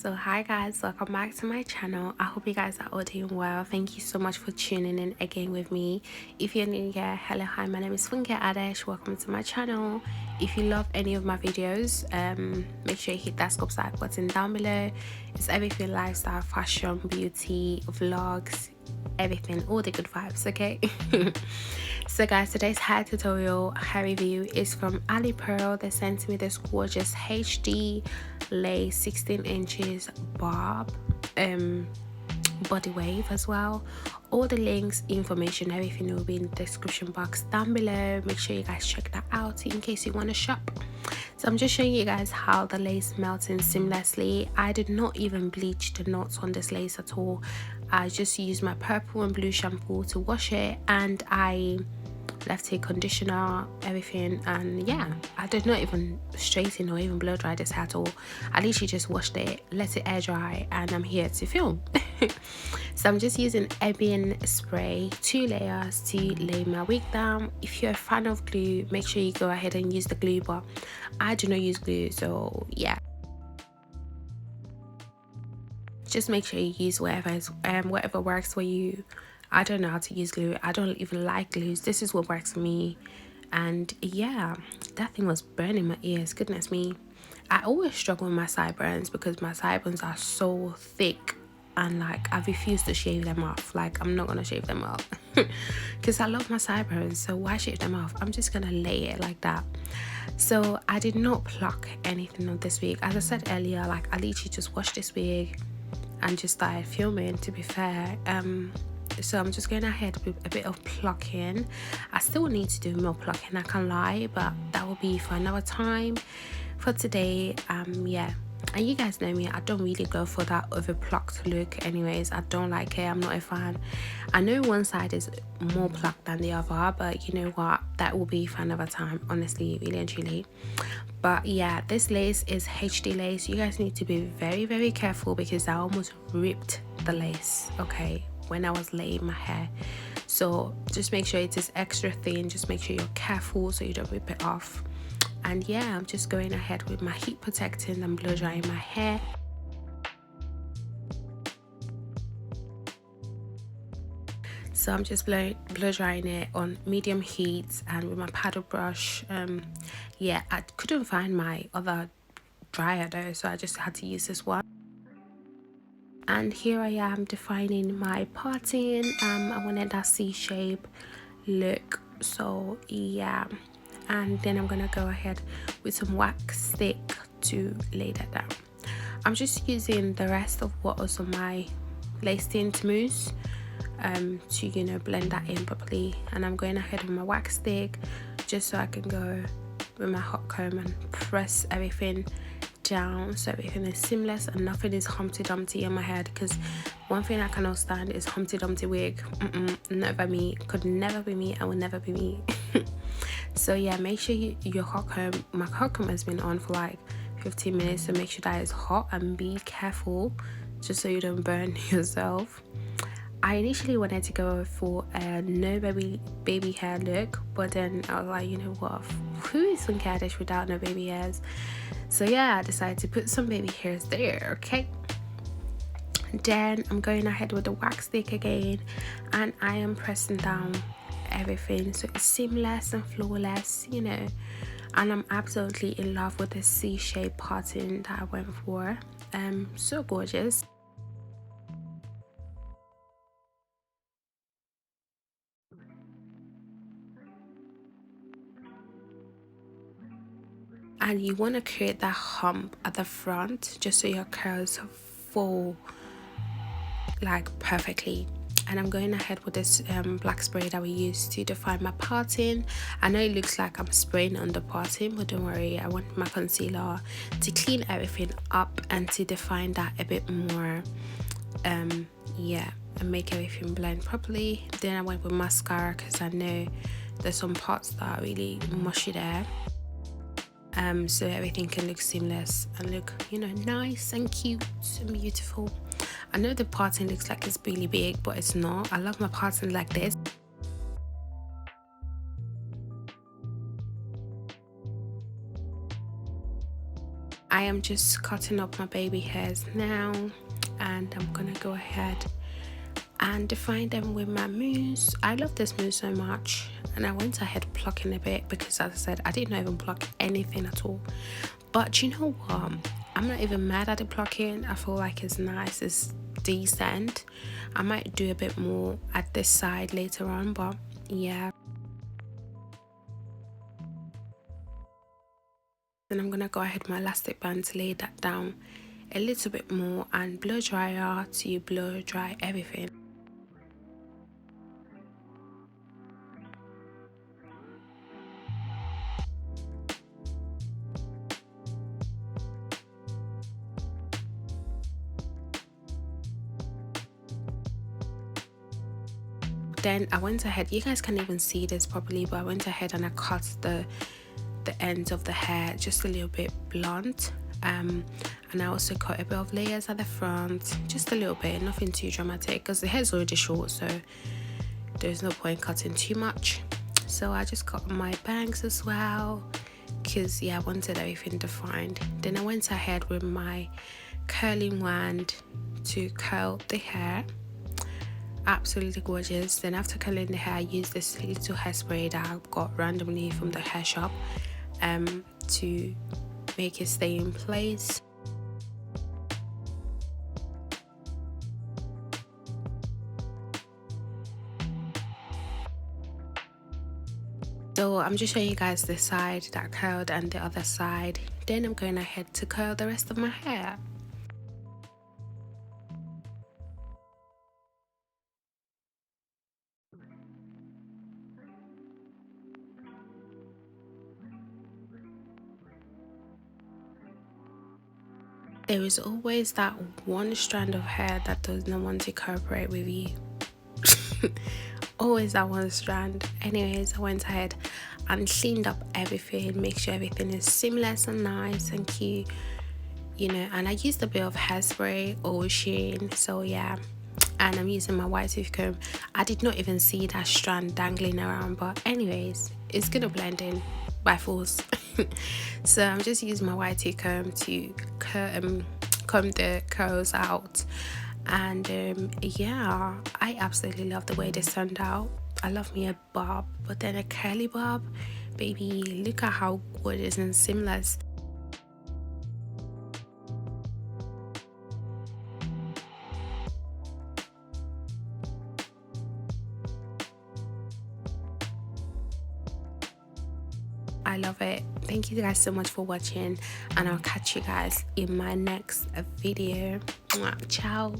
So hi guys, welcome back to my channel. I hope you guys are all doing well. Thank you so much for tuning in again with me. If you're new here, hello, hi, my name is Funke Adesh. Welcome to my channel. If you love any of my videos, make sure you hit that subscribe button down below. It's everything lifestyle, fashion, beauty, vlogs, everything, all the good vibes, okay? So guys, today's hair tutorial, hair review is from Alipearl. They sent me this gorgeous HD lace 16 inches bob body wave as well. All the links, information, everything will be in the description box down below. Make sure you guys check that out in case you want to shop. So I'm just showing you guys how the lace melts in seamlessly. I did not even bleach the knots on this lace at all. I just used my purple and blue shampoo to wash it, and I left it conditioner, everything, and yeah, I did not even straighten or even blow dry this hair at all. I literally just washed it, let it air dry, and I'm here to film. So I'm just using Evian spray, 2 layers to lay my wig down. If you're a fan of glue, make sure you go ahead and use the glue, but I do not use glue, so yeah, just make sure you use whatever works for you. I don't know how to use glue. I don't even like glues. This is what works for me. And yeah, that thing was burning my ears, goodness me. I always struggle with my sideburns because my sideburns are so thick, and like I refuse to shave them off. Like I'm not gonna shave them off because I love my sideburns, so why shave them off? I'm just gonna lay it like that. So I did not pluck anything on this wig. As I said earlier, like I literally just washed this wig and just started filming, to be fair. So I'm just going ahead with a bit of plucking. I still need to do more plucking, I can't lie, but that will be for another time. For today, yeah, and you guys know me, I don't really go for that over plucked look anyways. I don't like it, I'm not a fan. I know one side is more plucked than the other, but you know what, that will be for another time, honestly, really and truly. But yeah, this lace is HD lace. You guys need to be very careful because I almost ripped the lace, okay, when I was laying my hair. So just make sure it is extra thin. Just make sure you're careful so you don't rip it off. And yeah, I'm just going ahead with my heat protecting and blow drying my hair. So I'm just blow drying it on medium heat and with my paddle brush. Yeah, I couldn't find my other dryer though, so I just had to use this one. And here I am defining my parting. I wanted that C-shape look, so yeah. And then I'm gonna go ahead with some wax stick to lay that down. I'm just using the rest of what was on my lace tint mousse to, you know, blend that in properly. And I'm going ahead with my wax stick just so I can go with my hot comb and press everything down so everything is seamless and nothing is Humpty Dumpty in my head, because one thing I cannot stand is Humpty Dumpty wig. Never me, could never be me, I will never be me. So yeah, make sure your hot comb, my hot comb has been on for like 15 minutes, so make sure that is hot and be careful just so you don't burn yourself. I initially wanted to go for a no baby hair look, but then I was like, you know what, who is Funke Adesh without no baby hairs? So yeah, I decided to put some baby hairs there, okay? Then I'm going ahead with the wax stick again, and I am pressing down everything so it's seamless and flawless, you know. And I'm absolutely in love with the C-shape pattern that I went for. So gorgeous. And you want to create that hump at the front just so your curls fall like perfectly. And I'm going ahead with this black spray that we used to define my parting. I know it looks like I'm spraying on the parting, but don't worry, I want my concealer to clean everything up and to define that a bit more, yeah, and make everything blend properly. Then I went with mascara because I know there's some parts that are really mushy there. So everything can look seamless and look, you know, nice and cute and beautiful. I know the parting looks like it's really big, but it's not. I love my parting like this. I am just cutting up my baby hairs now, and I'm gonna go ahead and define them with my mousse. I love this mousse so much, and I went ahead plucking a bit because, as I said, I didn't even pluck anything at all. But you know what, I'm not even mad at the plucking. I feel like it's nice, it's decent. I might do a bit more at this side later on, but yeah. Then I'm gonna go ahead with my elastic band to lay that down a little bit more and blow dryer to blow dry everything. Then I went ahead, you guys can't even see this properly, but I went ahead and I cut the ends of the hair just a little bit blunt, and I also cut a bit of layers at the front, just a little bit, nothing too dramatic because the hair's already short, so there's no point cutting too much. So I just cut my bangs as well because yeah, I wanted everything defined. Then I went ahead with my curling wand to curl the hair. Absolutely gorgeous. Then after curling the hair, I used this little hairspray that I got randomly from the hair shop to make it stay in place. So I'm just showing you guys the side that curled and the other side. Then I'm going ahead to curl the rest of my hair. There is always that one strand of hair that does not want to cooperate with you. Always that one strand. Anyways, I went ahead and cleaned up everything, make sure everything is seamless and nice and cute, you know. And I used a bit of hairspray, ocean, so yeah. And I'm using my white tooth comb. I did not even see that strand dangling around, but anyways, it's gonna blend in by force. So I'm just using my white tooth comb to comb the curls out. And yeah, I absolutely love the way this turned out. I love me a bob, but then a curly bob. Baby, look at how gorgeous and seamless. I love it. Thank you guys so much for watching, and I'll catch you guys in my next video. Ciao.